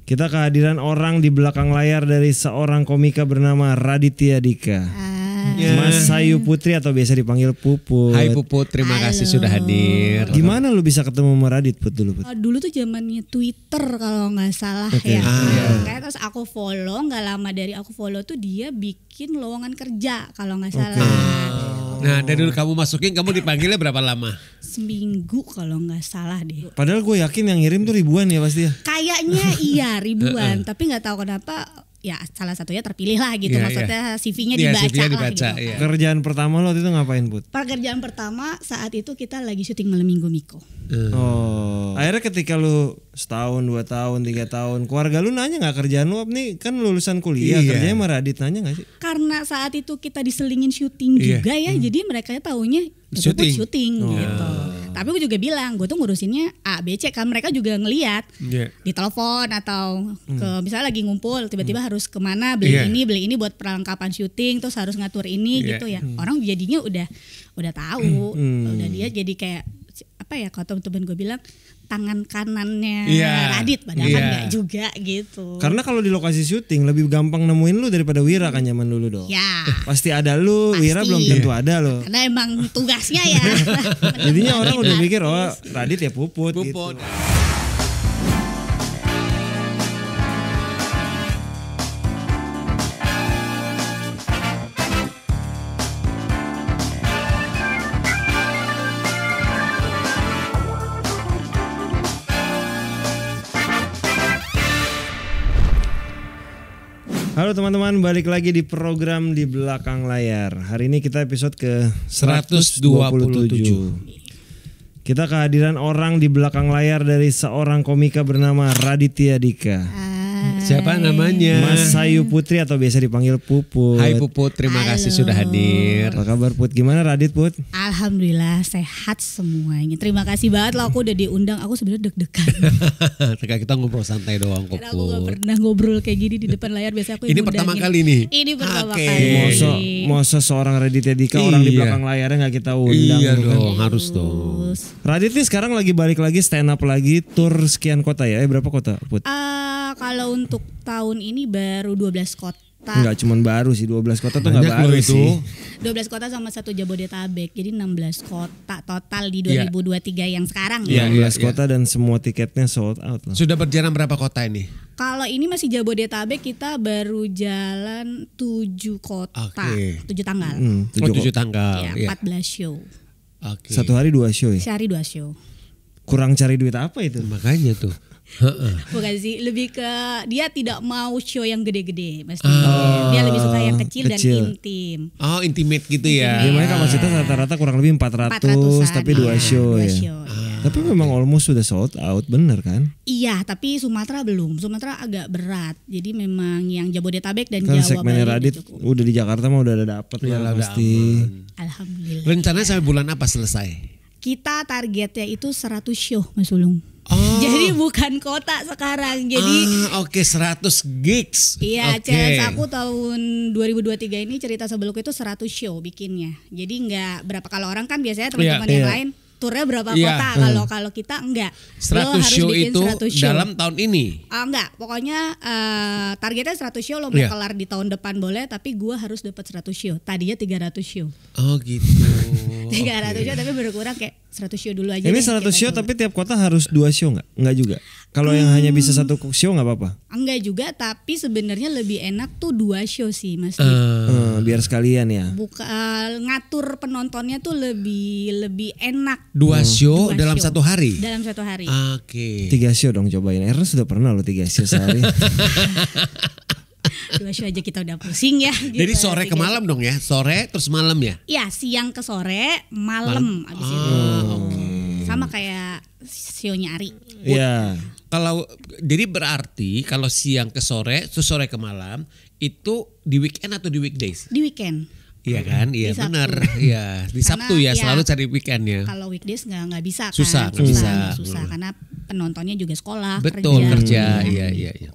Kita kehadiran orang di belakang layar dari seorang komika bernama Raditya Dika. Mas Sayu Putri atau biasa dipanggil Puput. Hai Puput, terima kasih sudah hadir. Gimana lu bisa ketemu sama Radit Put dulu Put? Dulu tuh zamannya Twitter kalau nggak salah ya. Kayak terus aku follow, nggak lama dari aku follow tuh dia bikin lowongan kerja kalau nggak salah. Nah dari dulu kamu masukin, kamu dipanggilnya berapa lama? Seminggu kalau nggak salah deh. Padahal gue yakin yang ngirim tuh ribuan ya pasti ya. Kayaknya iya ribuan, tapi nggak tahu kenapa. Ya salah satunya terpilih lah gitu, maksudnya CV-nya dibaca, lah gitu. Iya. Kerjaan pertama lo waktu itu ngapain Put? Pekerjaan pertama saat itu kita lagi syuting Malam Minggu Miko. Akhirnya ketika lu setahun, 2 tahun, 3 tahun, keluarga lu nanya gak kerjaan lu nih kan lulusan kuliah, kerjanya sama Radit, nanya gak sih? Karena saat itu kita diselingin syuting juga ya, jadi mereka taunya syuting gitu. Tapi gue juga bilang, gue tuh ngurusinnya A, B, C kan mereka juga ngelihat di telepon atau ke misalnya lagi ngumpul tiba-tiba harus kemana beli ini buat perlengkapan syuting terus harus ngatur ini gitu ya. Orang jadinya udah tahu, udah dia jadi kayak apa ya kalau temen-temen gue bilang tangan kanannya Radit padahal kan enggak juga gitu. Karena kalau di lokasi syuting lebih gampang nemuin lu daripada Wira kan zaman dulu dong. Ya. Pasti ada lu, Wira belum tentu ada loh. Karena emang tugasnya ya. Jadinya orang udah pikir Radit ya Puput. Gitu. Halo teman-teman, balik lagi di program Di Belakang Layar. Hari ini kita episode ke 127. Kita kehadiran orang di belakang layar dari seorang komika bernama Raditya Dika. Siapa namanya? Mas Sayu Putri atau biasa dipanggil Puput. Hai Puput, terima kasih sudah hadir. Apa kabar Put? Gimana Radit Put? Alhamdulillah sehat semuanya. Terima kasih banget loh aku udah diundang. Aku sebenarnya deg-degan. Kita ngobrol santai doang kok. Karena aku gak pernah ngobrol kayak gini di depan layar. Biasa aku ini pertama kali nih. Ini pertama kali. Masa seorang Raditya Dika orang di belakang layarnya gak kita undang. Iya dong, harus dong. Radit nih sekarang lagi balik lagi stand up lagi, tur sekian kota ya. Berapa kota Put? Kalau untuk tahun ini baru 12 kota. Enggak cuman baru sih, 12 kota tuh enggak baru sih. 12 kota sama 1 Jabodetabek. Jadi 16 kota total di 2023 yang sekarang ya. 16 kota dan semua tiketnya sold out loh. Sudah berjalan berapa kota ini? Kalau ini masih Jabodetabek kita baru jalan 7 kota, 7 tanggal. 7 tanggal. Ya, 14 show. Satu hari 2 show ya? Sehari 2 show. Kurang cari duit apa itu? Makanya tuh. Bukan sih, lebih ke dia tidak mau show yang gede-gede pasti. Dia lebih suka yang kecil dan intim. Oh, intimate gitu ya. Gimana kapasitas rata-rata kurang lebih 400 tapi 2 show ya. Tapi memang almost sudah sold out, bener kan? Iya, tapi Sumatera belum. Sumatera agak berat. Jadi memang yang Jabodetabek dan kan Jawa segmennya Radit udah di Jakarta mah udah ada dapet lah pasti. Alhamdulillah. Rencananya sampai bulan apa selesai? Kita targetnya itu 100 show Mas Ulung. Jadi bukan kota sekarang. Jadi 100 gigs. Iya, challenge aku tahun 2023 ini cerita sebelumku itu 100 show bikinnya. Jadi enggak berapa, kalau orang kan biasanya teman-teman yang lain turnya berapa kota, kalau kita enggak. 100 show itu 100 show dalam tahun ini? Enggak, pokoknya targetnya 100 show, lo mau kelar di tahun depan boleh, tapi gua harus dapat 100 show. Tadinya 300 show. Oh gitu. 300 show tapi berkurang kayak 100 show dulu aja. Ini 100 show tapi tiap kota harus 2 show enggak? Enggak juga. Kalau yang hanya bisa 1 show enggak apa-apa? Enggak juga, tapi sebenarnya lebih enak tuh 2 show sih Mas. Biar sekalian ya. Ngatur penontonnya tuh lebih enak. 2 show dalam 1 hari? Dalam 1 hari. Oke. 3 show dong cobain. Ernest sudah pernah loh 3 show sehari. 2 show aja kita udah pusing ya. Jadi sore ke malam dong ya? Sore terus malam ya? Iya, siang ke sore, malam abis itu. Sama kayak show-nya Ari. Iya. Jadi berarti kalau siang ke sore, terus sore ke malam itu di weekend atau di weekdays? Di weekend. Iya kan, iya benar, iya di Sabtu ya selalu cari weekendnya. Kalau weekdays nggak bisa kan, susah karena penontonnya juga sekolah, kerja. Iya.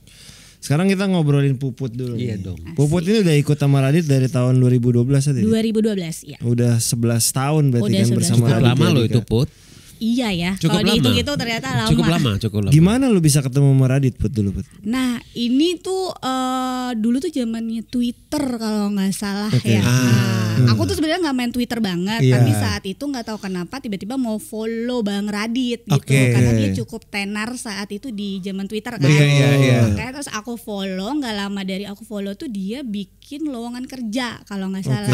Sekarang kita ngobrolin Puput dulu. Iya dong. Puput ini udah ikut sama Radit dari tahun 2012 tadi. 2012 ya. Udah 11 tahun berarti kan bersama Radit. Lama loh itu Put. iya ya. Cukup Kalau lama. dihitung-hitung ternyata lama. Cukup lama. Gimana lu bisa ketemu sama Radit Put dulu Put? Nah ini tuh dulu tuh zamannya Twitter kalau nggak salah Oke. ya. Aku tuh sebenarnya nggak main Twitter banget, Iya. tapi saat itu nggak tahu kenapa tiba-tiba mau follow Bang Radit gitu, Oke. karena dia cukup tenar saat itu di zaman Twitter kan. Iya. Makanya terus aku follow, nggak lama dari aku follow tuh dia bikin lowongan kerja kalau nggak salah.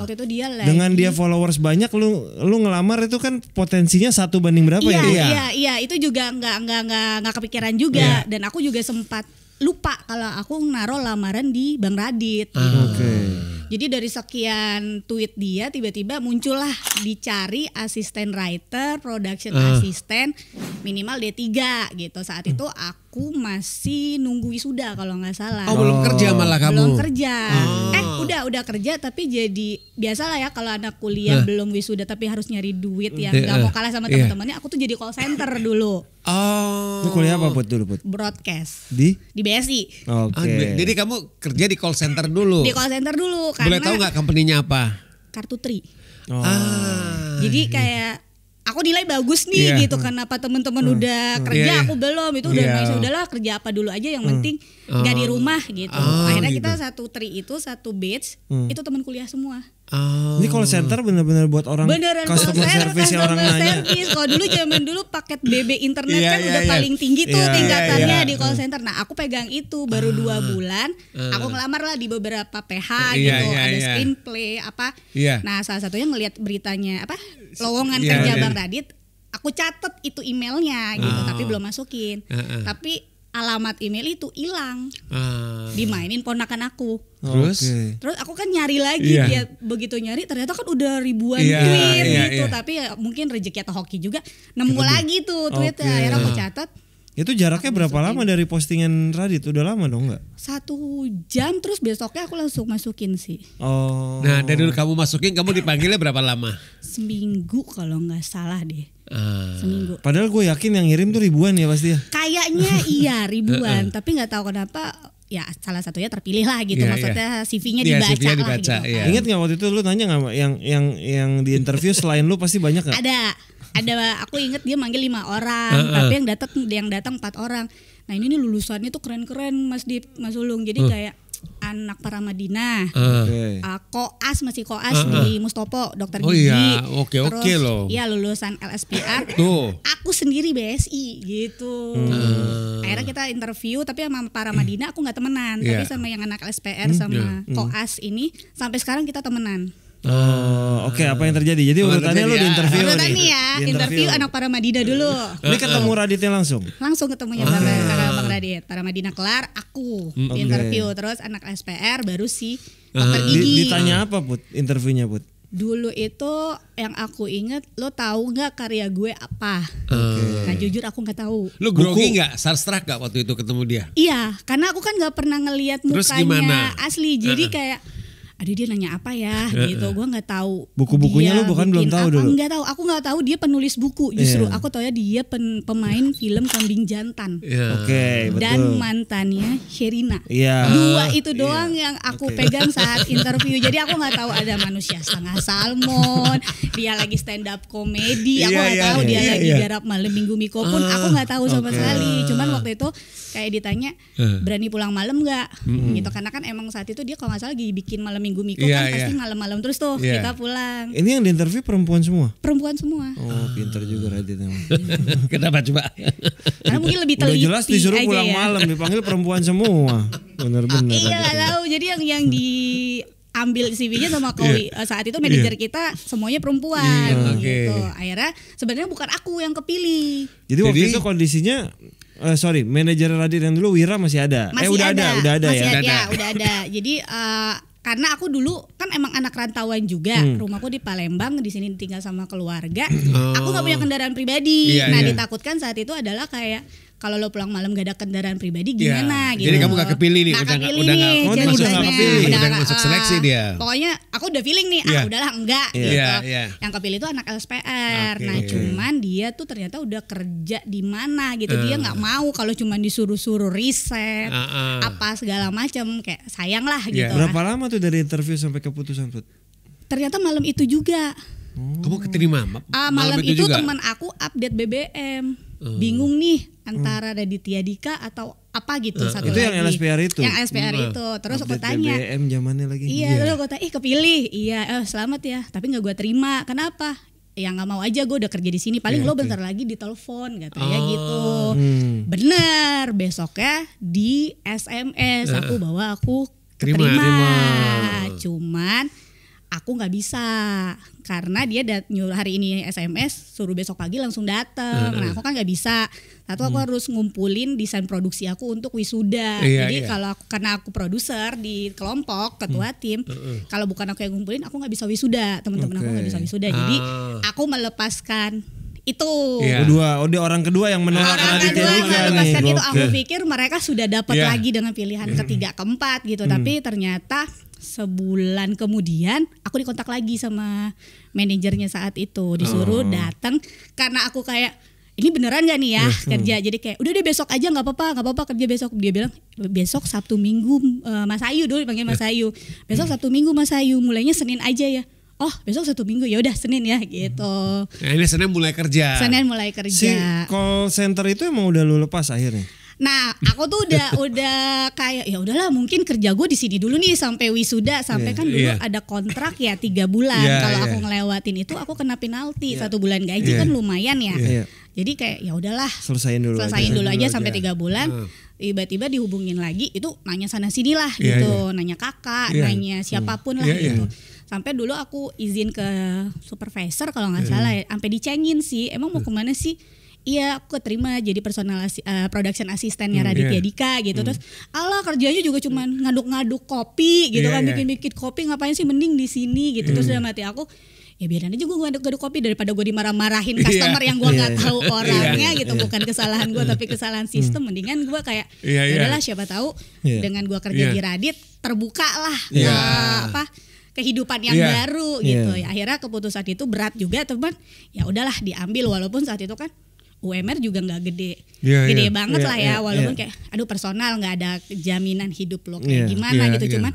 Waktu itu dia lagi. Dengan dia followers banyak lu ngelamar itu kan potensinya 1 banding berapa ya? Iya, itu juga nggak kepikiran juga, dan aku juga sempat lupa kalau aku naruh lamaran di Bang Radit. Oke. Jadi dari sekian tweet dia tiba-tiba muncullah dicari asisten writer, production assistant minimal D3 gitu. Saat itu aku masih nunggu wisuda kalau nggak salah. Oh, belum kerja malah kamu. Belum kerja. Udah kerja tapi jadi biasalah ya kalau anak kuliah belum wisuda tapi harus nyari duit yang nggak mau kalah sama teman-temannya. Aku tuh jadi call center dulu. Oh. Lu kuliah apa Put dulu Put? Broadcast. Di BSI. Oke. Jadi kamu kerja di call center dulu. Di call center dulu Boleh karena tahu nggak company-nya apa? Kartu Tri. Oh. Jadi kayak aku nilai bagus nih Iya. gitu, kenapa teman-teman udah kerja Iya. aku belum, itu udah Iya. udahlah kerja apa dulu aja yang penting gak di rumah gitu. Akhirnya kita satu tri itu satu batch itu teman kuliah semua. Ini call center bener-bener buat orang Beneran customer service yang orang nanya. Kalau dulu zaman dulu paket BB internet Iya, kan iya, udah iya. paling tinggi tuh Iya, tingkatannya iya. di call center. Nah aku pegang itu baru 2 bulan. Aku ngelamar lah di beberapa PH Iya, gitu, iya, ada iya. screenplay apa. Iya. Nah salah satunya ngelihat beritanya apa lowongan Iya, kerja iya. Bang Radit. Aku catet itu emailnya gitu, tapi belum masukin. Tapi alamat email itu hilang, dimainin ponakan aku. Terus? Oke. Terus aku kan nyari lagi, Iya. dia begitu nyari ternyata kan udah ribuan Iya, tweet iya, gitu, iya. tapi ya mungkin rezeki atau hoki juga nemu lagi tuh tweetnya. Oke. Akhirnya aku catat Itu jaraknya berapa lama dari postingan Radit? Udah lama dong nggak? 1 jam, terus besoknya aku langsung masukin sih. Oh. Nah, dari dulu kamu masukin, kamu dipanggilnya berapa lama? Seminggu kalau nggak salah deh. Ah. Seminggu. Padahal gue yakin yang ngirim tuh ribuan ya pasti ya. Kayaknya iya ribuan, tapi nggak tahu kenapa ya salah satunya terpilih lah gitu. Iya, Maksudnya CV-nya Iya, dibaca, CV-nya lah dibaca, gitu. iya. Ingat nggak waktu itu lu nanya nggak yang di interview selain lu pasti banyak nggak? Ada aku inget dia manggil 5 orang, tapi yang datang 4 orang. Nah ini nih lulusannya tuh keren-keren Mas Ulung. Jadi kayak anak Paramadina, Oke. koas masih koas di Mustopo, dokter Oh gigi. iya, oke Terus, loh. Iya lulusan LSPR. Tuh. Aku sendiri BSI gitu. Akhirnya kita interview, tapi sama Paramadina aku nggak temenan, Iya. tapi sama yang anak LSPR sama koas ini sampai sekarang kita temenan. Oh, oke, apa yang terjadi? Jadi urutannya lu di interview Urutan nih. nih ya, Di interview anak Paramadina dulu. Ini ketemu Raditnya langsung. Langsung ketemunya Bang Radit. Paramadina kelar, aku di interview. Terus anak SPR baru si dokter gigi. Ditanya apa Put? Interviewnya Put? Dulu itu yang aku inget, lo tahu nggak karya gue apa? Nah jujur aku nggak tahu. Lu grogi nggak? Starstruck nggak waktu itu ketemu dia? Iya, karena aku kan nggak pernah ngelihat Terus mukanya gimana? asli. Jadi kayak aduh dia nanya apa ya gitu, gue nggak tahu. Buku-bukunya dia lu bukan belum bikin tahu apa. dulu? Aku nggak tahu dia penulis buku. Justru Iya. aku tahu ya dia pemain film Kambing Jantan. Oke, betul. Dan mantannya Sherina. Iya. 2 itu doang yang aku pegang saat interview. Jadi aku nggak tahu ada manusia setengah salmon, dia lagi stand up komedi. Aku nggak tahu dia lagi garap malam minggu Miko pun aku nggak tahu sama sekali. Cuman waktu itu kayak ditanya berani pulang malam nggak? Gitu karena kan emang saat itu dia kalau nggak salah lagi bikin malam minggu Miko kan pasti malam-malam terus tuh kita pulang. Ini yang di interview perempuan semua? Perempuan semua. Oh, pinter juga Radit emang. Kenapa coba? Karena mungkin lebih Udah teliti jelas disuruh aja pulang ya. malam, dipanggil perempuan semua. Bener-bener. Iya nggak tahu. Jadi yang diambil CV-nya sama Kowi saat itu manajer kita semuanya perempuan gitu. Akhirnya sebenarnya bukan aku yang kepilih. Jadi waktu itu kondisinya manajer Radit yang dulu Wira masih ada. Udah ada masih ya. ada, udah ada. Jadi karena aku dulu kan emang anak rantauan juga, rumahku di Palembang, di sini tinggal sama keluarga. Aku nggak punya kendaraan pribadi. Ditakutkan saat itu adalah kayak kalau lo pulang malam gak ada kendaraan pribadi gimana gitu. Jadi kamu gak kepilih nih, Nggak udah kepilih nih ceritanya. udah masuk seleksi dia. Pokoknya aku udah feeling nih, udahlah enggak gitu. Yang kepilih itu anak LSPR. Nah cuman dia tuh ternyata udah kerja di mana gitu. Dia nggak mau kalau cuma disuruh-suruh riset apa segala macam, kayak sayang lah gitu. Berapa lama tuh dari interview sampai keputusan Put? Ternyata malam itu juga. Kamu keterima malam itu teman aku update BBM. Bingung nih antara Raditya Dika atau apa gitu satu itu lagi. Yang LSPR itu. Yang LSPR itu. Terus aku tanya. BBM zamannya lagi. Iya, terus aku tanya, kepilih. Iya, selamat ya. Tapi nggak gue terima. Kenapa? Ya nggak mau aja, gue udah kerja di sini. Paling lo bentar lagi ditelepon, katanya gitu. Bener. Besoknya di SMS aku bahwa aku terima. Cuman aku nggak bisa karena dia nyuruh hari ini SMS suruh besok pagi langsung datang. Nah aku kan nggak bisa. Satu aku harus ngumpulin desain produksi aku untuk wisuda. Jadi kalau karena aku produser di kelompok ketua tim, kalau bukan aku yang ngumpulin aku nggak bisa wisuda. Teman-teman aku nggak bisa wisuda. Jadi aku melepaskan itu. Udah orang kedua yang menolak Raditya Dika nih. Itu aku pikir mereka sudah dapat lagi dengan pilihan ketiga keempat gitu. Tapi ternyata sebulan kemudian aku dikontak lagi sama manajernya saat itu, disuruh datang karena aku kayak ini beneran gak nih ya kerja, jadi kayak udah deh besok aja nggak apa-apa kerja besok. Dia bilang besok Sabtu Minggu Mas Ayu, dulu dipanggil Mas Ayu, besok Sabtu Minggu Mas Ayu, mulainya Senin aja ya. Oh besok Sabtu Minggu, ya udah Senin ya gitu. Nah, ini Senin mulai kerja. Si call center itu emang udah lu lepas akhirnya? Nah, aku tuh udah kayak ya udahlah, mungkin kerja gue di sini dulu nih sampai wisuda, sampai kan dulu ada kontrak ya 3 bulan. Kalau aku ngelewatin itu aku kena penalti 1 bulan gaji kan lumayan ya. Jadi kayak ya udahlah, selesain dulu aja sampai 3 bulan. Tiba-tiba dihubungin lagi, itu nanya sana sini lah gitu, nanya kakak, nanya siapapun lah gitu. Sampai dulu aku izin ke supervisor kalau nggak salah ya, sampai dicengin sih, emang mau kemana sih? Iya, aku keterima jadi production asistennya Raditya Dika gitu. Terus Allah kerjanya juga cuman ngaduk-ngaduk kopi gitu kan, bikin-bikin kopi, ngapain sih, mending di sini gitu. Terus dalam hati aku, ya biarin aja gue ngaduk-ngaduk kopi daripada gue dimarah-marahin customer yang gue nggak tahu orangnya gitu. Bukan kesalahan gue tapi kesalahan sistem. Mendingan gue kayak udahlah, siapa tahu dengan gue kerja di Radit terbuka lah kehidupan yang baru gitu. Ya akhirnya keputusan itu berat juga teman. Ya udahlah diambil, walaupun saat itu kan UMR juga nggak gede banget lah ya, walaupun kayak aduh personal nggak ada jaminan hidup lo kayak gimana gitu. Cuman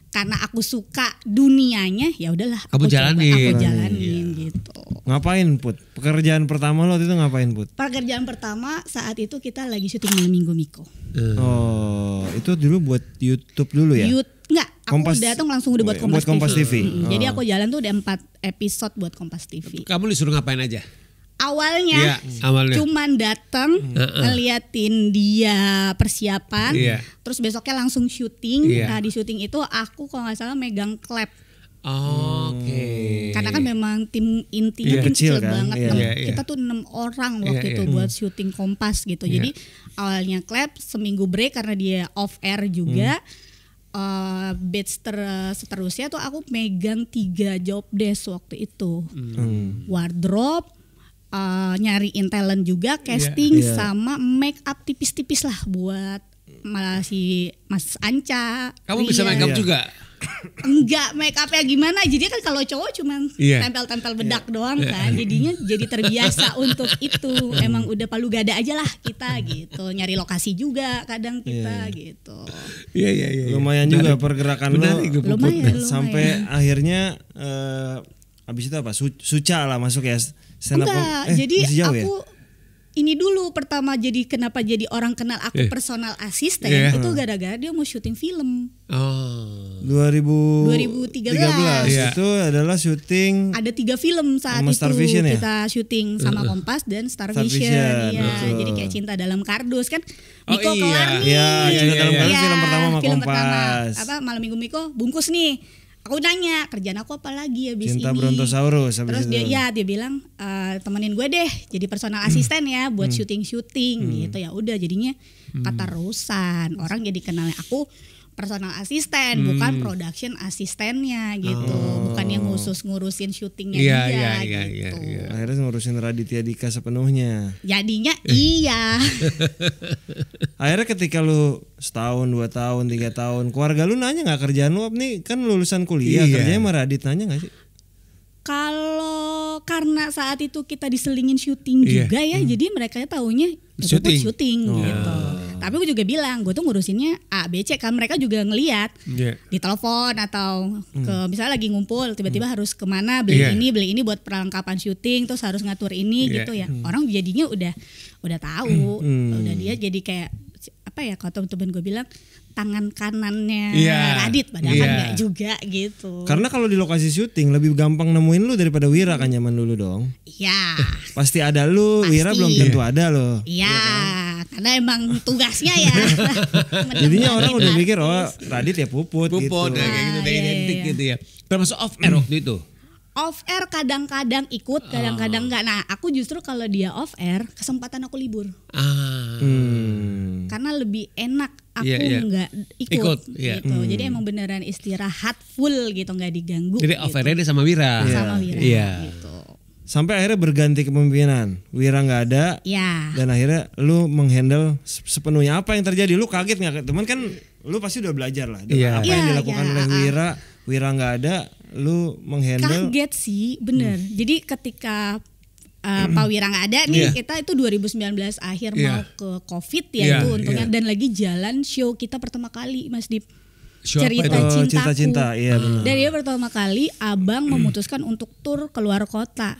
karena aku suka dunianya, ya udahlah aku jalanin gitu. Ngapain Put? Pekerjaan pertama lo itu ngapain Put? Pekerjaan pertama saat itu kita lagi syuting Malam Minggu Miko. Oh, itu dulu buat YouTube dulu ya? Enggak, aku datang langsung udah buat Kompas TV. Jadi aku jalan tuh udah 4 episode buat Kompas TV. Kamu disuruh ngapain aja? Awalnya cuman datang ngeliatin dia persiapan, terus besoknya langsung syuting. Nah di syuting itu aku kalau nggak salah megang klep. Karena kan memang tim intinya kecil kan? Banget. Kita tuh 6 orang waktu itu buat syuting Kompas gitu. Jadi awalnya klep, seminggu break karena dia off air juga. Batch seterusnya tuh aku megang 3 job desk waktu itu. Wardrobe, nyariin talent juga, casting sama make up tipis-tipis lah buat si Mas Anca. Kamu bisa make up juga? Enggak, make upnya gimana? Jadi kan kalau cowok cuman tempel-tempel bedak doang kan. Jadinya jadi terbiasa untuk itu. Emang udah palu gada aja lah kita gitu. Nyari lokasi juga kadang kita gitu. Iya. Lumayan juga pergerakan lo. Lumayan. Sampai akhirnya abis itu apa? Suca lah masuk ya. Enggak, jadi aku ini dulu pertama jadi kenapa jadi orang kenal aku personal assistant itu gara-gara dia mau syuting film. 2013 itu adalah syuting. Ada 3 film saat itu kita syuting sama Kompas dan Star Vision. Iya, jadi kayak Cinta Dalam Kardus kan. Miko kelar nih. Iya, Cinta Dalam Kardus film pertama sama Kompas. Malam Minggu Miko bungkus nih. Aku nanya kerjaan aku apa lagi habis Cinta ini. Brontosaurus. Terus dia bilang temenin gue deh jadi personal asisten ya buat syuting gitu. Ya udah jadinya keterusan, orang jadi kenalnya aku personal asisten, bukan production asistennya gitu. Bukan yang ngurusin syutingnya dia gitu. Akhirnya ngurusin Raditya Dika sepenuhnya. Jadinya iya. Akhirnya ketika lu setahun, 2 tahun, 3 tahun, keluarga lu nanya nggak kerjaan lu nih kan lulusan kuliah, kerjanya sama Radit, nanya nggak sih? Kalau karena saat itu kita diselingin syuting juga ya, jadi mereka taunya syuting gitu. Tapi gue juga bilang, gue tuh ngurusinnya A, B, C kan mereka juga ngelihat di telepon atau ke misalnya lagi ngumpul tiba-tiba harus kemana beli ini buat perlengkapan syuting terus harus ngatur ini gitu ya. Orang jadinya udah tahu, udah dia jadi kayak apa ya kalau temen-temen gue bilang tangan kanannya Radit padahal kan enggak juga gitu. Karena kalau di lokasi syuting lebih gampang nemuin lu daripada Wira kan zaman dulu dong. Iya. Pasti ada lu, Wira belum tentu ada loh. Iya, karena emang tugasnya ya. Jadinya orang udah mikir Radit ya Puput gitu. Kayak gitu, udah identik gitu ya. Termasuk off air waktu itu. Off air kadang-kadang ikut, kadang-kadang enggak. Nah, aku justru kalau dia off air, kesempatan aku libur. Karena lebih enak aku enggak ikut gitu. Jadi emang beneran istirahat full gitu, enggak diganggu. Jadi off airnya sama Wira. Sama Wira gitu. Sampai akhirnya berganti kepemimpinan. Wira enggak ada. Dan akhirnya lu menghandle sepenuhnya. Apa yang terjadi? Lu kaget enggak? Teman kan lu pasti udah belajar lah. Apa yang dilakukan oleh Wira nggak ada, lu menghandle. Kaget sih, bener. Jadi ketika Pak Wira nggak ada nih, kita itu 2019 akhir mau ke COVID ya itu untungnya dan lagi jalan show kita pertama kali, Mas Dip. Cerita Cintaku. Iya benar. Dan dia pertama kali Abang memutuskan untuk tur keluar kota.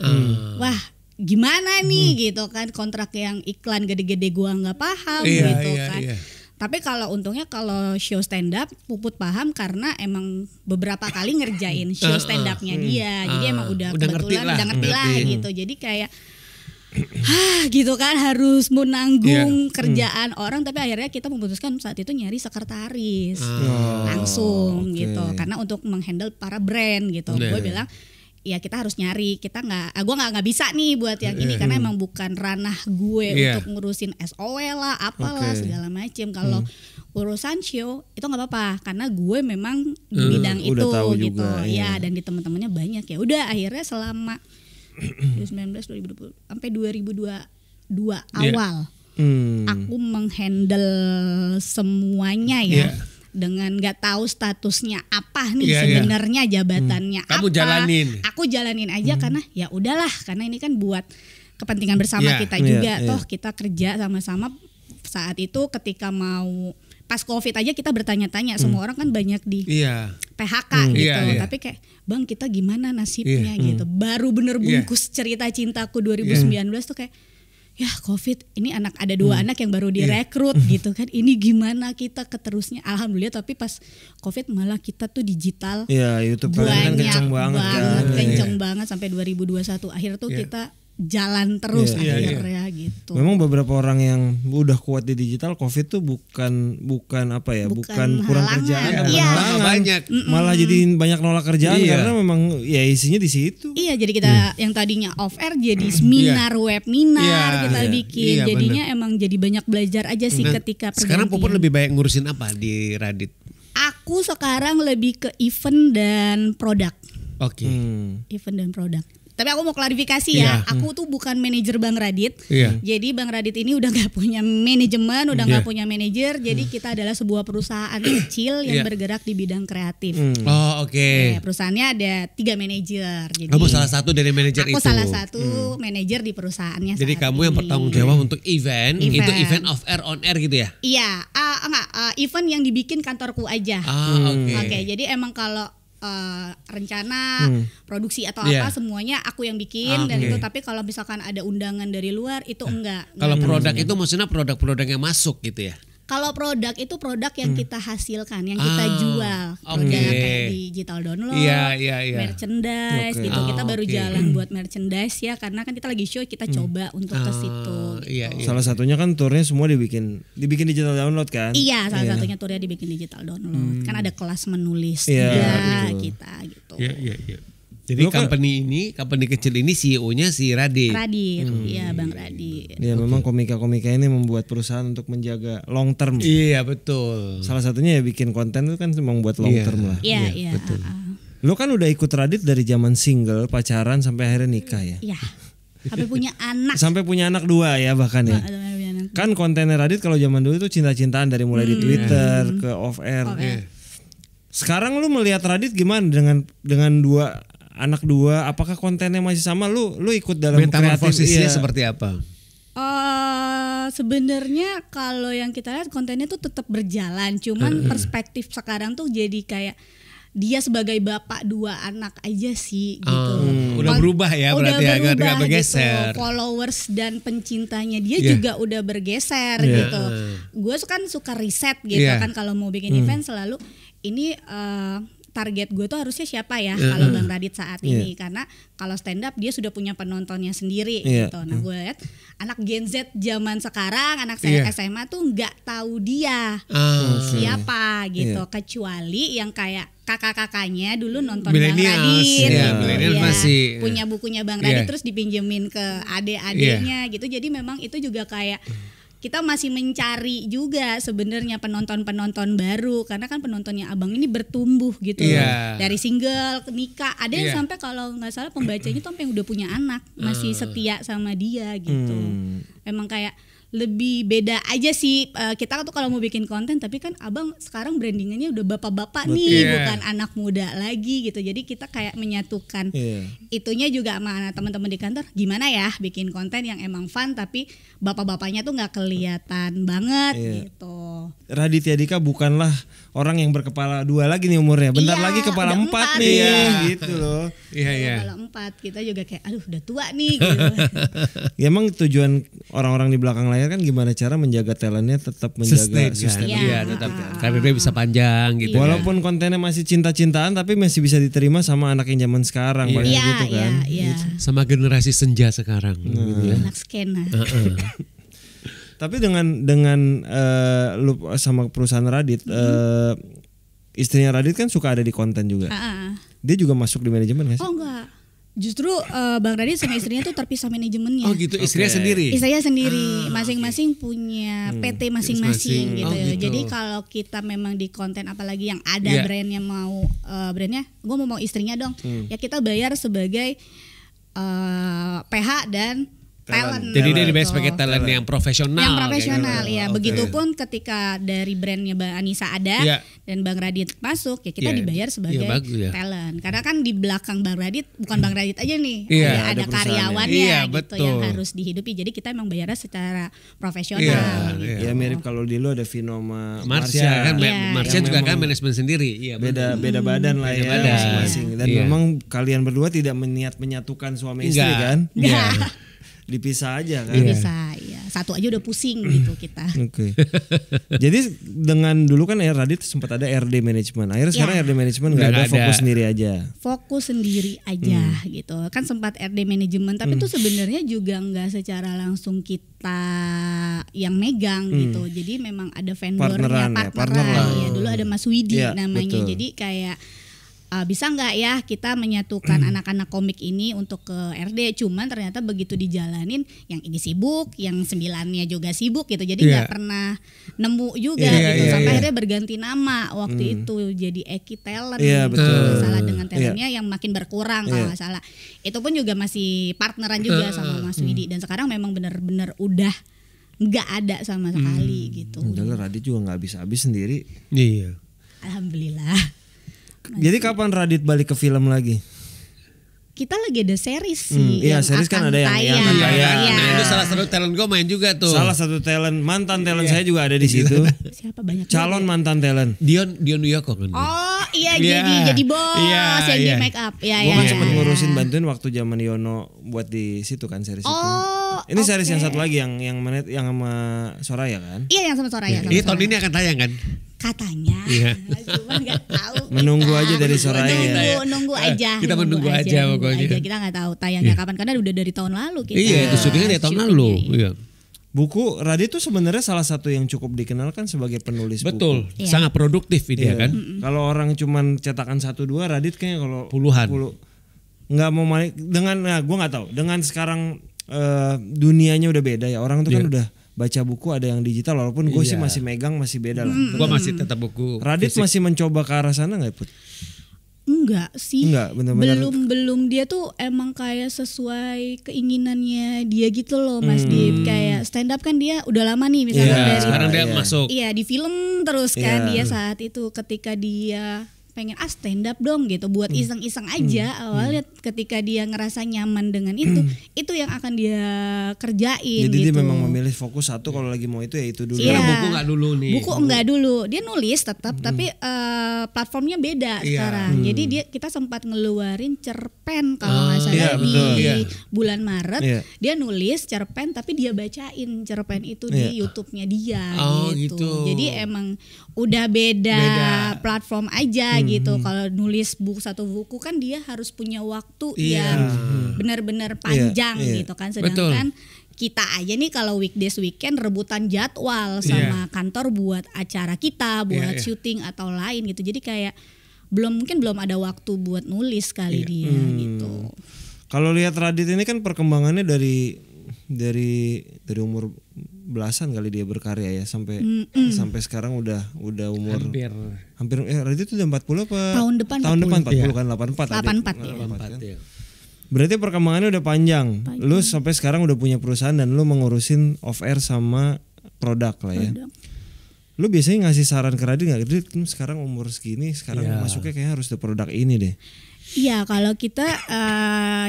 Wah, gimana nih gitu kan, kontrak yang iklan gede-gede gua nggak paham gitu kan. Tapi kalau untungnya kalau show stand up Puput paham karena emang beberapa kali ngerjain show stand upnya dia. Jadi emang udah kebetulan udah ngerti lah gitu. Jadi kayak gitu kan harus menanggung kerjaan orang, tapi akhirnya kita memutuskan saat itu nyari sekretaris langsung gitu. Karena untuk menghandle para brand gitu. Gue bilang ya kita harus nyari, kita gue nggak bisa nih buat yang ini karena emang bukan ranah gue untuk ngurusin SOW lah apalah segala macem. Kalau urusan show itu nggak apa-apa karena gue memang di bidang itu gitu juga, ya dan di teman-temannya banyak ya udah akhirnya selama 2019 2020 sampai 2022 awal aku menghandle semuanya ya. Dengan nggak tahu statusnya apa nih sebenarnya jabatannya Kamu apa. jalanin. Aku jalanin aja karena ya udahlah karena ini kan buat kepentingan bersama kita juga toh kita kerja sama-sama saat itu ketika mau pas COVID aja kita bertanya-tanya semua orang kan banyak di PHK gitu tapi kayak Bang kita gimana nasibnya gitu baru bener bungkus cerita cintaku 2019 tuh kayak ya COVID ini ada 2 anak yang baru direkrut gitu kan ini gimana kita keterusnya alhamdulillah tapi pas COVID malah kita tuh digital YouTube kalian kan kenceng banget kan kenceng banget sampai 2021 akhir tuh kita jalan terus akhirnya gitu. Memang beberapa orang yang udah kuat di digital COVID tuh bukan apa ya bukan kurang kerjaan banyak malah jadi banyak nolak kerjaan karena memang ya isinya di situ. Iya jadi kita yang tadinya off air jadi seminar webinar kita bikin jadinya emang jadi banyak belajar aja sih ketika pergantian. Sekarang Puput lebih banyak ngurusin apa di Radit? Aku sekarang lebih ke event dan produk. Event dan produk. Tapi aku mau klarifikasi ya, aku tuh bukan manajer Bang Radit. Jadi Bang Radit ini udah gak punya manajemen, udah gak punya manajer. Jadi kita adalah sebuah perusahaan kecil yang bergerak di bidang kreatif. Perusahaannya ada 3 manajer. Jadi kamu salah satu dari manajer itu? Aku salah satu manajer di perusahaannya. Jadi kamu yang bertanggung jawab untuk event, itu event off air, on air gitu ya? Iya, event yang dibikin kantorku aja. Jadi emang kalau rencana produksi atau apa semuanya aku yang bikin dan itu tapi kalau misalkan ada undangan dari luar itu enggak. Kalau produk itu maksudnya produk-produk yang masuk gitu ya? Kalau produk itu produk yang kita hasilkan, yang kita jual. Produk kayak digital download, merchandise gitu. Kita baru jalan buat merchandise ya karena kan kita lagi show kita coba untuk ke situ. Gitu. Salah satunya kan turnya semua dibikin digital download kan? Iya, salah satunya turnya dibikin digital download. Kan ada kelas menulis juga kita gitu. Iya. Jadi company kecil ini CEO-nya si Radit. Iya Bang Radit. Ya memang komika-komika ini membuat perusahaan untuk menjaga long term. Iya betul. Salah satunya ya bikin konten itu kan memang buat long term lah. Iya betul. Lo kan udah ikut Radit dari zaman single, pacaran sampai akhirnya nikah ya. Iya. Sampai punya anak. Sampai punya anak 2 ya bahkan ya. Kan kontennya Radit kalau zaman dulu itu cinta-cintaan dari mulai di Twitter ke off air. Sekarang lu melihat Radit gimana dengan 2 anak 2, apakah kontennya masih sama? Lu ikut dalam metamorfosisnya seperti apa? Sebenarnya kalau yang kita lihat kontennya tuh tetap berjalan, cuman perspektif sekarang tuh jadi kayak dia sebagai bapak 2 anak aja sih gitu. Udah berubah ya, berarti agak bergeser. Gitu. Followers dan pencintanya dia juga udah bergeser gitu. Gue kan suka riset gitu kan kalau mau bikin event selalu ini target gue tuh harusnya siapa ya kalau Bang Radit saat ini, karena kalau stand up dia sudah punya penontonnya sendiri gitu. Nah gue lihat anak Gen Z zaman sekarang, anak saya SMA tuh nggak tahu dia siapa gitu, kecuali yang kayak kakak-kakaknya dulu nonton Bang Radit, masih punya bukunya Bang Radit terus dipinjemin ke adik-adiknya gitu. Jadi memang itu juga kayak kita masih mencari juga sebenarnya penonton-penonton baru, karena kan penontonnya Abang ini bertumbuh gitu dari single ke nikah, ada yang sampai kalau nggak salah pembacanya tuh sampai yang udah punya anak masih setia sama dia gitu. Emang kayak lebih beda aja sih kita tuh kalau mau bikin konten, tapi kan Abang sekarang brandingannya udah bapak-bapak nih, bukan anak muda lagi gitu. Jadi kita kayak menyatukan itunya juga sama teman-teman di kantor, gimana ya bikin konten yang emang fun tapi bapak-bapaknya tuh nggak kelihatan banget gitu. Raditya Dika bukanlah orang yang berkepala 2 lagi nih umurnya, bentar lagi kepala 4 nih gitu loh. Kepala 4 kita juga kayak aduh udah tua nih gitu. Ya emang tujuan orang-orang di belakang layar kan gimana cara menjaga talentnya tetap menjaga sustain. Iya, tetap karirnya bisa panjang gitu. Walaupun kontennya masih cinta-cintaan tapi masih bisa diterima sama anak yang zaman sekarang gitu kan. Gitu. Sama generasi senja sekarang gitu ya. Anak skena. Tapi dengan lu sama perusahaan Radit, istrinya Radit kan suka ada di konten juga. Dia juga masuk di manajemen gak sih? Oh enggak. Justru Bang Radit sama istrinya tuh terpisah manajemennya. Oh gitu, istrinya sendiri? Istrinya sendiri, masing-masing punya PT masing-masing gitu. Jadi kalau kita memang di konten apalagi yang ada brandnya mau brandnya, gue mau istrinya dong. Ya kita bayar sebagai PH dan talent. Jadi dia dibayar sebagai talent yang profesional. Yang profesional ya. Begitupun ketika dari brandnya Bang Anissa ada dan Bang Radit masuk, ya kita dibayar sebagai talent. Karena kan di belakang Bang Radit bukan Bang Radit aja nih, ada karyawannya gitu yang harus dihidupi. Jadi kita emang bayarnya secara profesional. Gitu. Ya mirip kalau di lu ada Vino sama Marsha kan, Marsha juga kan manajemen sendiri. Beda badan lah ya masing-masing. Dan memang kalian berdua tidak menyatukan suami istri kan? Dipisah aja kan? Dipisah, ya. Satu aja udah pusing gitu kita. Oke. Jadi dengan dulu kan Radit sempat ada RD Management. Akhirnya sekarang RD Management nggak ada, fokus sendiri aja. Fokus sendiri aja gitu. Kan sempat RD Management, tapi itu sebenarnya juga nggak secara langsung kita yang megang gitu. Jadi memang ada vendornya, partneran. Ya, dulu ada Mas Widi namanya. Betul. Jadi kayak bisa nggak ya kita menyatukan anak-anak komik ini untuk ke RD, cuman ternyata begitu dijalanin yang ini sibuk, yang 9-nya juga sibuk gitu, jadi nggak pernah nemu juga gitu sampai akhirnya berganti nama waktu itu jadi Eki Talent salah dengan talentnya yang makin berkurang kalau nggak salah, itu pun juga masih partneran juga sama Mas Widi dan sekarang memang benar-benar udah nggak ada sama sekali gitu. Udah Radit juga nggak habis-habis sendiri. Iya. Alhamdulillah. Jadi kapan Radit balik ke film lagi? Kita lagi ada series sih. Iya, series kan ada yang akan tayang. Nah, itu salah satu talent gue main juga tuh. Salah satu talent, mantan talent saya juga ada di situ. Siapa banyak? Calon mantan talent. Dion Wiyoko kan. Oh, iya jadi bos yang di make up. Iya. Gue kan sempat ngurusin bantuin waktu zaman Yono buat di situ kan series itu. Ini series yang satu lagi yang sama Soraya kan? Iya, yang sama Soraya. Ini tahun ini akan tayang kan? Katanya, cuma nggak tahu. Menunggu aja dari Soraya. Nunggu aja. Kita menunggu aja pokoknya. Kita nggak tahu tayangnya kapan karena udah dari tahun lalu kita. Iya, itu syutingnya dari tahun lalu. Iya. Buku Radit tuh sebenarnya salah satu yang cukup dikenal kan sebagai penulis buku. Betul, sangat produktif dia kan. Kalau orang cuman cetakan 1-2, Radit kayaknya kalau puluhan. Nggak mau dengan, gue nggak tahu. Dengan sekarang dunianya udah beda ya. Orang tuh kan udah baca buku ada yang digital, walaupun gue sih masih megang, masih beda lah. Gue masih tetap buku. Radit masih mencoba ke arah sana nggak, Put? Enggak sih. Enggak, benar-benar. Belum dia tuh emang kayak sesuai keinginannya dia gitu loh, Mas Dip. Kayak stand up kan dia udah lama nih misalnya dari sekarang dia masuk. Iya, di film terus kan dia saat itu ketika dia pengen stand up dong gitu buat iseng-iseng aja. Awalnya ketika dia ngerasa nyaman dengan itu yang akan dia kerjain. Jadi gitu. dia memang memilih fokus satu, kalau lagi mau itu ya itu dulu. Buku nggak dulu nih. Buku enggak dulu. Dia nulis tetap tapi platformnya beda sekarang. Jadi kita sempat ngeluarin cerpen kalau nggak salah di bulan Maret. Dia nulis cerpen tapi dia bacain cerpen itu di YouTube-nya dia gitu. Jadi emang udah beda platform aja gitu. Kalau nulis satu buku kan dia harus punya waktu yang benar-benar panjang gitu kan. Sedangkan kita aja nih kalau weekdays weekend rebutan jadwal sama kantor buat acara kita, buat syuting atau lain gitu. Jadi kayak mungkin belum ada waktu buat nulis kali dia gitu. Kalau lihat Radit ini kan perkembangannya dari umur belasan kali dia berkarya ya sampai sekarang udah umur hampir Radit itu udah 40 apa? Tahun depan 40 kan 84 ya. Berarti perkembangannya udah panjang. Lu sampai sekarang udah punya perusahaan dan lu mengurusin off air sama produk lah ya. Lu biasanya ngasih saran ke Radit enggak? Radit sekarang umur segini, sekarang masuknya kayak harus ke produk ini deh. Iya, kalau kita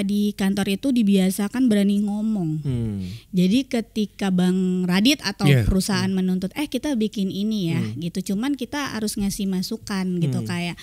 di kantor itu dibiasakan berani ngomong. Jadi ketika Bang Radit atau perusahaan menuntut, kita bikin ini ya, gitu. Cuman kita harus ngasih masukan gitu kayak,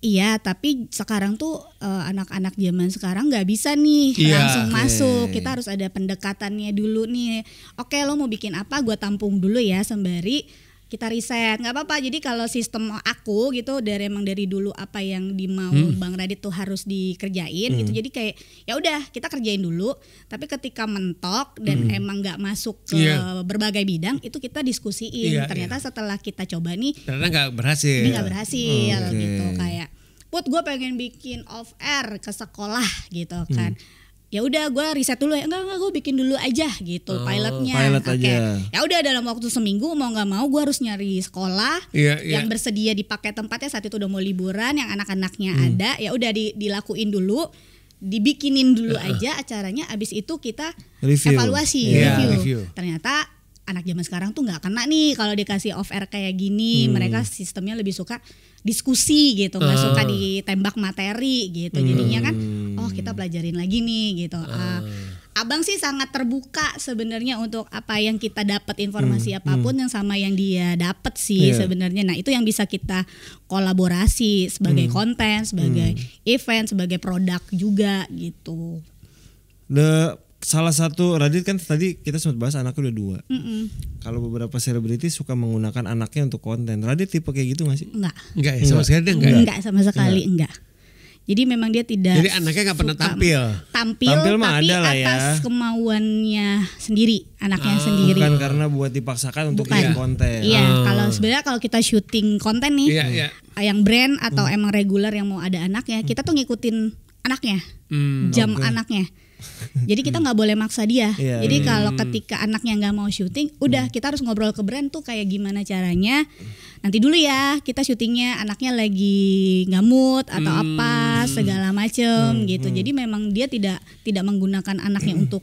iya, tapi sekarang tuh anak-anak zaman sekarang nggak bisa nih langsung masuk. Kita harus ada pendekatannya dulu nih. Oke, lo mau bikin apa? Gua tampung dulu ya sembari kita riset, nggak apa-apa. Jadi kalau sistem aku gitu dari dulu apa yang dimau Bang Radit tuh harus dikerjain gitu. Jadi kayak ya udah kita kerjain dulu. Tapi ketika mentok dan emang nggak masuk ke berbagai bidang itu kita diskusiin. Ternyata setelah kita coba nih, ternyata nggak berhasil. Ini nggak berhasil gitu kayak. Put gue pengen bikin off air ke sekolah gitu kan. Ya udah gue riset dulu ya, enggak gue bikin dulu aja gitu pilotnya. Aja. Ya udah dalam waktu seminggu mau nggak mau gue harus nyari sekolah yang bersedia dipakai tempatnya. Saat itu udah mau liburan, yang anak-anaknya ada, ya udah dilakuin dulu, dibikinin dulu aja acaranya. Abis itu kita evaluasi, review. Ternyata anak zaman sekarang tuh nggak kena nih kalau dikasih off air kayak gini. Mereka sistemnya lebih suka diskusi gitu, nggak suka ditembak materi gitu. Jadinya kan, kita pelajarin lagi nih gitu. Abang sih sangat terbuka sebenarnya untuk apa yang kita dapat, informasi apapun yang sama yang dia dapat sih sebenarnya. Nah itu yang bisa kita kolaborasi sebagai konten, sebagai event, sebagai produk juga gitu. Salah satu Radit kan tadi kita sempat bahas anaknya udah 2. Kalau beberapa selebriti suka menggunakan anaknya untuk konten. Radit tipe kayak gitu nggak sih? Enggak ya, sama sekali enggak. Enggak sama sekali enggak. Jadi memang dia tidak. Jadi anaknya nggak pernah tampil tapi atas kemauannya sendiri, anaknya sendiri. Bukan karena buat dipaksakan untuk bikin konten. Iya, kalau kita syuting konten nih, yang brand atau emang reguler yang mau ada anaknya, kita tuh ngikutin anaknya, jam anaknya. Jadi kita nggak boleh maksa dia. Jadi kalau ketika anaknya nggak mau syuting, udah kita harus ngobrol ke brand tuh kayak gimana caranya. Nanti dulu ya kita syutingnya anaknya lagi nggak mood atau apa segala macem gitu. Jadi memang dia tidak menggunakan anaknya untuk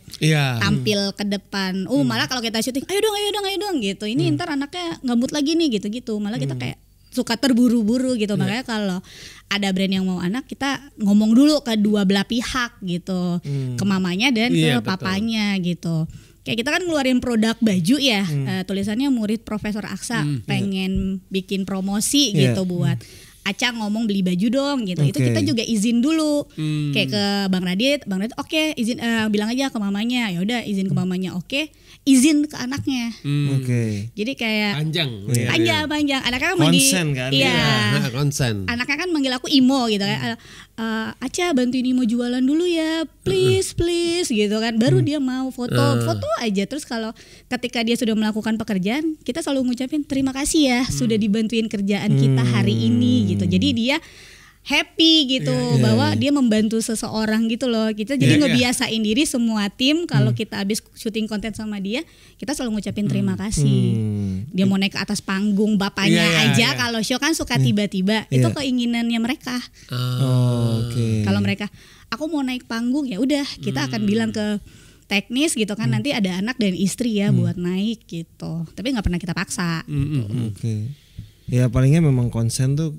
tampil ke depan. Malah kalau kita syuting, ayo dong gitu. Ini ntar anaknya nggak mood lagi nih gitu. Malah kita kayak suka terburu-buru gitu. Makanya kalau ada brand yang mau anak, kita ngomong dulu ke dua belah pihak gitu, ke mamanya dan ke papanya gitu. Kayak kita kan ngeluarin produk baju ya, tulisannya murid Profesor Aksa, pengen bikin promosi gitu buat Aca ngomong beli baju dong gitu. Itu kita juga izin dulu. Kayak ke Bang Radit oke, izin bilang aja ke mamanya. Ya udah izin ke mamanya izin ke anaknya. Jadi kayak panjang. Anaknya kan konsen kan? Iya. Konsen. Anaknya kan manggil aku Imo gitu kan. Aca bantuin Imo jualan dulu ya, please gitu kan. Baru dia mau foto aja. Terus kalau ketika dia sudah melakukan pekerjaan, kita selalu ngucapin terima kasih ya sudah dibantuin kerjaan kita hari ini gitu. Jadi dia happy gitu bahwa dia membantu seseorang gitu loh. Kita jadi ngebiasain diri semua tim kalau kita habis syuting konten sama dia, kita selalu ngucapin terima kasih. Dia mau naik ke atas panggung bapaknya aja kalau show kan suka tiba-tiba. Itu keinginannya mereka. Kalau mereka aku mau naik panggung ya udah kita akan bilang ke teknis gitu kan nanti ada anak dan istri ya buat naik gitu. Tapi nggak pernah kita paksa. Ya palingnya memang konsen tuh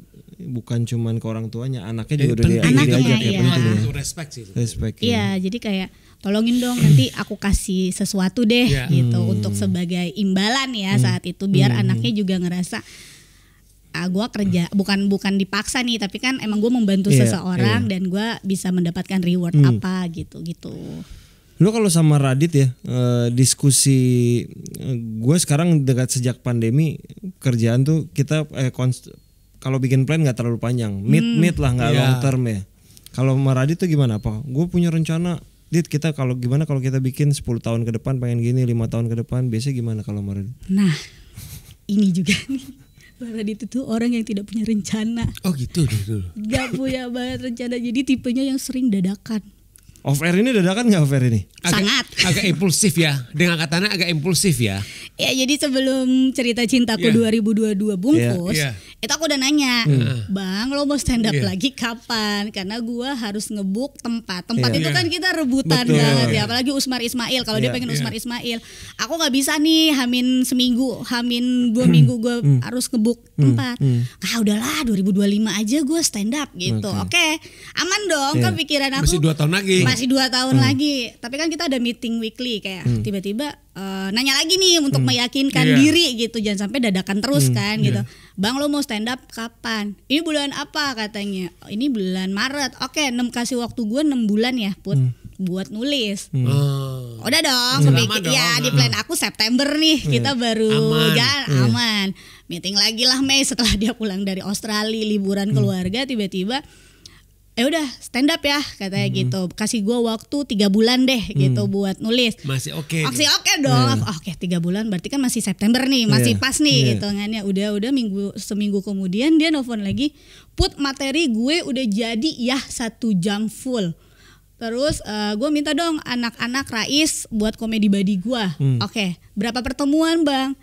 bukan cuman ke orang tuanya, anaknya juga udah diajak ya, penting ya. Itu respect sih. Respect. Iya, jadi kayak tolongin dong nanti aku kasih sesuatu deh gitu untuk sebagai imbalan ya saat itu biar anaknya juga ngerasa gue kerja bukan dipaksa nih, tapi kan emang gue membantu seseorang dan gue bisa mendapatkan reward apa gitu. Lu kalau sama Radit ya diskusi, gue sekarang dekat sejak pandemi kerjaan tuh kita kalau bikin plan nggak terlalu panjang, mid lah, nggak long term ya. Kalau sama Radit tuh gimana? Apa? Gue punya rencana, Dit, kita kalau kita bikin 10 tahun ke depan pengen gini, 5 tahun ke depan, biasanya gimana kalau sama Radit? Nah, ini juga nih. Bang Radit itu orang yang tidak punya rencana. Oh gitu. Gak punya banget rencana, jadi tipenya yang sering dadakan. Off air ini dadakan nggak off air ini? Sangat. Agak impulsif ya, dengan katanya agak impulsif ya. Ya jadi sebelum cerita cintaku 2022 bungkus, itu aku udah nanya, Bang lo mau stand up lagi kapan? Karena gua harus ngebuk tempat itu kan kita rebutan banget ya, apalagi Usmar Ismail. Kalau dia pengen Usmar Ismail, aku nggak bisa nih hamin seminggu, hamin 2 minggu gua harus ngebuk tempat. Udahlah 2025 aja gua stand up gitu. Oke, aman dong kan pikiran aku. Masih 2 tahun lagi. Masih 2 tahun lagi. Tapi kan kita ada meeting weekly kayak tiba-tiba nanya lagi nih untuk meyakinkan diri gitu, jangan sampai dadakan terus kan gitu. Bang lo mau stand up kapan? Ini bulan apa katanya? Ini bulan Maret. Oke, kasih waktu gue 6 bulan ya Put buat nulis. Udah dong, di plan aku September nih kita baru aman. Meeting lagi lah Mei setelah dia pulang dari Australia liburan keluarga, tiba-tiba udah stand up ya katanya gitu, kasih gue waktu 3 bulan deh gitu buat nulis. Masih oke dong. Oke 3 bulan berarti kan masih September nih, masih pas nih hitungannya. Udah seminggu kemudian dia nelfon lagi, Put materi gue udah jadi ya 1 jam full. Terus gue minta dong anak-anak Rais buat komedi body gue. Oke, berapa pertemuan Bang?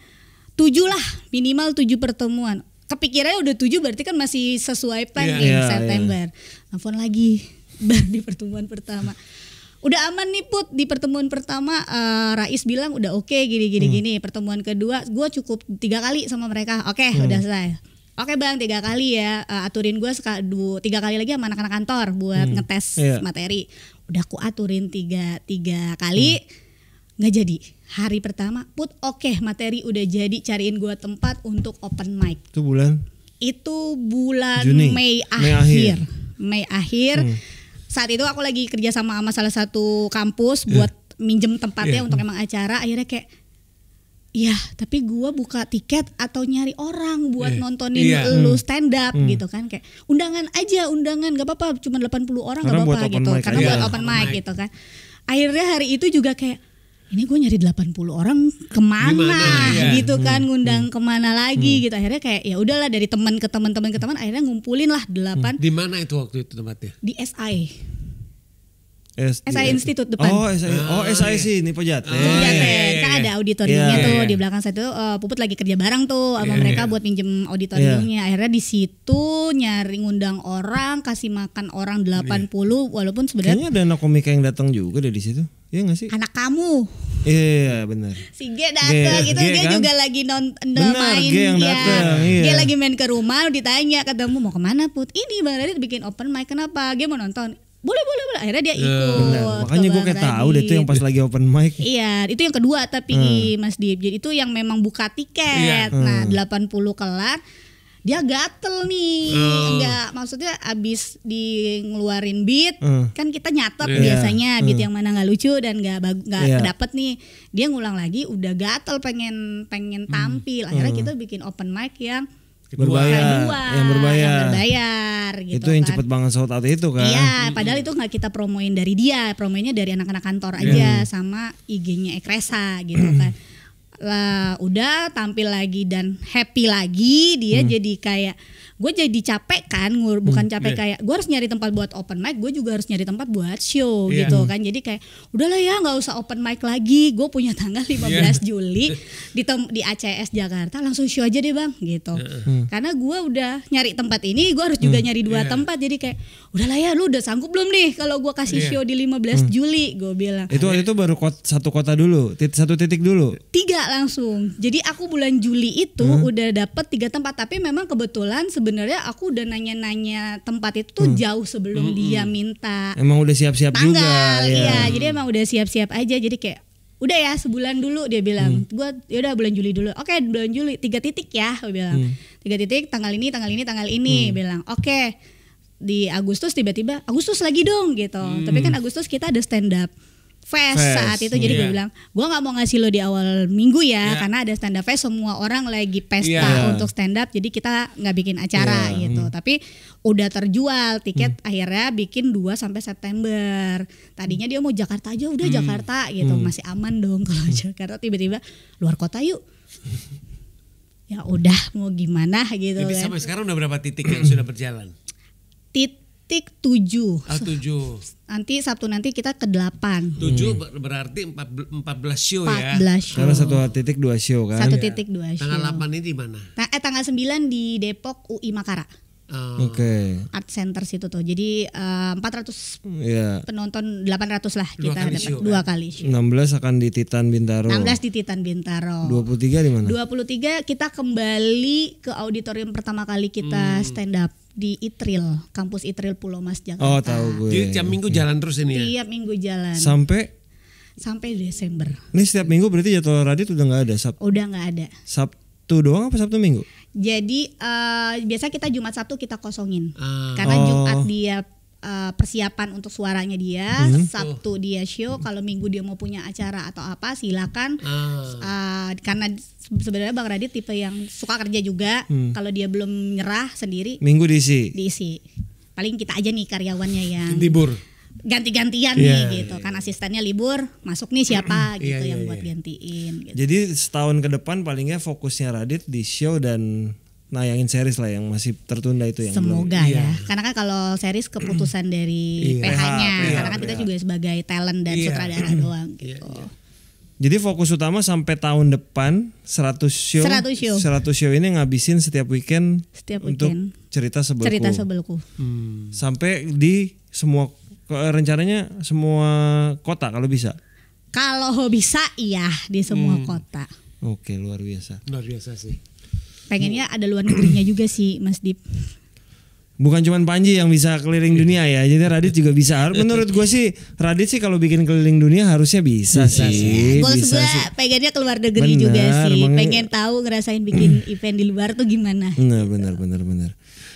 7 lah, minimal 7 pertemuan. Kepikirannya udah 7 berarti kan masih sesuai plan September. Telepon lagi di pertemuan pertama. Udah aman nih Put, di pertemuan pertama Rais bilang udah oke, gini. Pertemuan kedua gue cukup 3 kali sama mereka. Oke, udah selesai. Oke Bang, 3 kali ya, aturin gue 3 kali lagi sama anak-anak kantor buat ngetes materi. Udah aku aturin 3 kali. Nggak jadi. Hari pertama Put materi udah jadi, cariin gue tempat untuk open mic. Itu bulan? Itu bulan Juni. Mei akhir. Saat itu aku lagi kerja sama salah satu kampus buat minjem tempatnya untuk emang acara. Akhirnya kayak tapi gue buka tiket atau nyari orang buat nontonin lu stand up gitu kan, kayak undangan gak apa-apa, cuma 80 orang gak apa-apa gitu, karena buat open mic gitu kan. Akhirnya hari itu juga kayak ini gue nyari 80 orang kemana gitu kan, ngundang kemana lagi gitu. Akhirnya kayak ya udahlah, dari teman ke teman akhirnya ngumpulin lah 8. Di mana itu waktu itu tempatnya? Di SI Institute depan. SI sih ini Pejaten. Kan ada auditoriumnya tuh di belakang saya tuh. Puput lagi kerja bareng tuh sama mereka buat pinjem auditoriumnya. Akhirnya di situ nyari ngundang orang, kasih makan orang 80 walaupun sebenarnya kayaknya ada anak komika yang datang juga deh di situ. Iya nggak sih? Anak kamu. Iya benar. Si G datang gitu, dia kan juga lagi main. Dia lagi main ke rumah, ditanya ketemu mau kemana Put? Ini Bang Radit bikin open mic, kenapa? Dia mau nonton. Boleh. Akhirnya dia ikut. Makanya gue kayak tahu deh itu yang pas lagi open mic. Iya, itu yang kedua tapi Mas Dip. Jadi itu yang memang buka tiket. Nah, 80 kelar. Dia gatel nih, enggak, maksudnya abis di ngeluarin beat, kan kita nyatet biasanya beat yang mana nggak lucu dan nggak dapet nih, dia ngulang lagi, udah gatel pengen tampil, akhirnya kita bikin open mic yang berbayar gitu. Itu yang cepet banget sold out itu kan. Iya, padahal itu nggak kita promoin dari dia, promoinnya dari anak-anak kantor aja sama IG-nya Ekresa gitu kan. Lah udah tampil lagi dan happy lagi dia, jadi kayak gue jadi capek kan, bukan capek kayak gue harus nyari tempat buat open mic, gue juga harus nyari tempat buat show gitu kan. Jadi kayak udahlah ya nggak usah open mic lagi, gue punya tanggal 15 Juli di ACS Jakarta, langsung show aja deh Bang gitu. Karena gue udah nyari tempat ini, gue harus juga nyari 2 tempat, jadi kayak udahlah ya, lu udah sanggup belum nih kalau gue kasih show di 15 Juli, gue bilang. Itu baru satu kota dulu, 1 titik dulu. 3 langsung. Jadi aku bulan Juli itu udah dapet 3 tempat. Tapi memang kebetulan sebenarnya aku udah nanya-nanya tempat itu tuh jauh sebelum dia minta. Emang udah siap-siap tanggal, juga. Iya, jadi emang udah siap-siap aja. Jadi kayak udah ya sebulan dulu dia bilang. Gua yaudah bulan Juli dulu. Oke, bulan Juli 3 titik ya, dia bilang. 3 titik tanggal ini bilang. Oke. Di Agustus tiba-tiba Agustus lagi dong gitu. Tapi kan Agustus kita ada stand up fest saat itu, jadi gue bilang gue nggak mau ngasih lo di awal minggu ya, karena ada stand up fest, semua orang lagi pesta untuk stand up, jadi kita nggak bikin acara gitu. Tapi udah terjual tiket, akhirnya bikin 2 sampai September. Tadinya dia mau Jakarta aja, udah Jakarta gitu, masih aman dong kalau Jakarta. Tiba-tiba luar kota yuk. Ya udah mau gimana gitu. Jadi kan. sampai sekarang udah berapa titik yang sudah berjalan? Titik 7. 7. Nanti Sabtu nanti kita ke 8. 7 berarti 14 show 14 ya. show. Karena 1 titik 2 show kan. 1 titik 2 show. Tanggal 8 ini di mana? Tanggal 9 di Depok UI Makara. Oke. Art Center situ tuh. Jadi 400 penonton, 800 lah kita dapat 2 kali show. 16 akan di Titan Bintaro. 16 di Titan Bintaro. 23 di mana? 23 kita kembali ke auditorium pertama kali kita stand up di ITRIL, kampus ITRIL Pulau Mas Jakarta. Oh, tahu gue. Jadi tiap minggu jalan terus ini ya? Tiap minggu jalan. Sampai Desember. Ini setiap minggu berarti jadwal Radit udah nggak ada? Udah nggak ada. Sabtu doang apa Sabtu Minggu? Jadi biasa kita Jumat Sabtu kita kosongin. Karena Jumat dia persiapan untuk suaranya dia, Sabtu dia show, kalau Minggu dia mau punya acara atau apa silakan. Karena sebenarnya Bang Radit tipe yang suka kerja juga, kalau dia belum nyerah sendiri, Minggu diisi. Paling kita aja nih karyawannya yang libur. Ganti-gantian nih gitu. Kan asistennya libur, masuk nih siapa gitu yang buat gantiin gitu. Jadi setahun ke depan palingnya fokusnya Radit di show dan nayangin series lah yang masih tertunda itu yang semoga belum. Ya. Karena kan kalau series keputusan dari PH-nya, karena kan kita juga sebagai talent dan sutradara doang gitu. Jadi fokus utama sampai tahun depan 100 show. 100 show ini ngabisin setiap weekend untuk cerita sebelku. Sampai di semua rencananya semua kota kalau bisa. Kalau bisa iya di semua kota. Oke, luar biasa. Luar biasa sih. Pengennya ada luar negerinya juga sih Mas Dip. Bukan cuma Panji yang bisa keliling dunia ya, jadi Radit juga bisa. Menurut gue sih Radit sih kalau bikin keliling dunia harusnya bisa sih. Bisa sih. Pengennya keluar negeri juga sih. Pengen tahu ngerasain bikin event di luar tuh gimana. Nah, benar.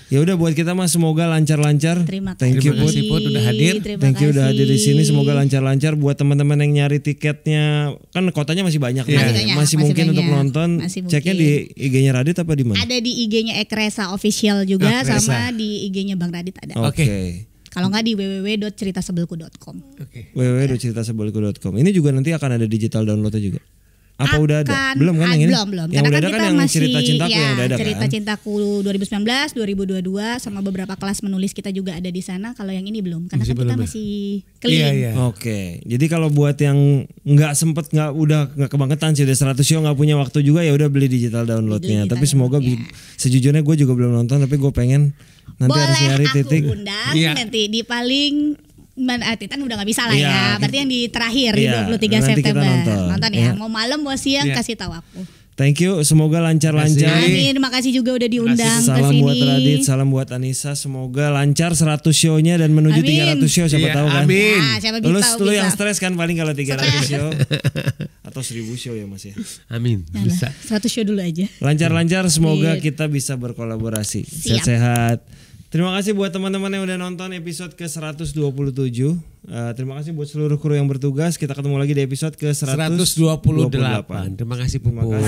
Ya udah buat kita mah semoga lancar-lancar. Terima kasih Put udah hadir. Thank you udah hadir di sini. Semoga lancar-lancar buat teman-teman yang nyari tiketnya. Kan kotanya masih banyak masih mungkin banyak. Untuk nonton. Ceknya di IG-nya Radit apa di mana? Ada di IG-nya Ekresa Official juga sama di IG-nya Bang Radit ada. Oke. Kalau nggak di www.ceritasebelku.com. www.ceritasebelku.com. Ini juga nanti akan ada digital downloadnya juga. Apa udah ada? Belum kan yang ini? Belum. Yang udah ada kan yang cerita cintaku yang udah ada cerita kan? Cintaku 2019, 2022 sama beberapa kelas menulis kita juga ada di sana. Kalau yang ini belum, karena kan kita masih keliling. Oke. Jadi kalau buat yang nggak sempet nggak kebangetan sih udah 100 show nggak punya waktu juga ya udah beli digital downloadnya. Tapi semoga sejujurnya gue juga belum nonton tapi gue pengen nanti harus nyari titik. Boleh aku undang nanti di paling Titan udah gak bisa lah ya. Berarti yang di terakhir di 23 September. Nonton ya. Mau malam mau siang kasih tahu aku. Thank you, semoga lancar-lancar. Amin, makasih juga udah diundang ke sini. Salam buat Radit, salam buat Anissa. Semoga lancar 100 show-nya dan menuju 300 show siapa tahu kan. Amin. Lu yang stres kan paling kalau 300 show atau 1000 show ya Mas ya. Amin. Bisa. 100 show dulu aja. Lancar-lancar, semoga kita bisa berkolaborasi. Sehat-sehat. Terima kasih buat teman-teman yang udah nonton episode ke 127. Terima kasih buat seluruh kru yang bertugas. Kita ketemu lagi di episode ke 128. Terima kasih Puput.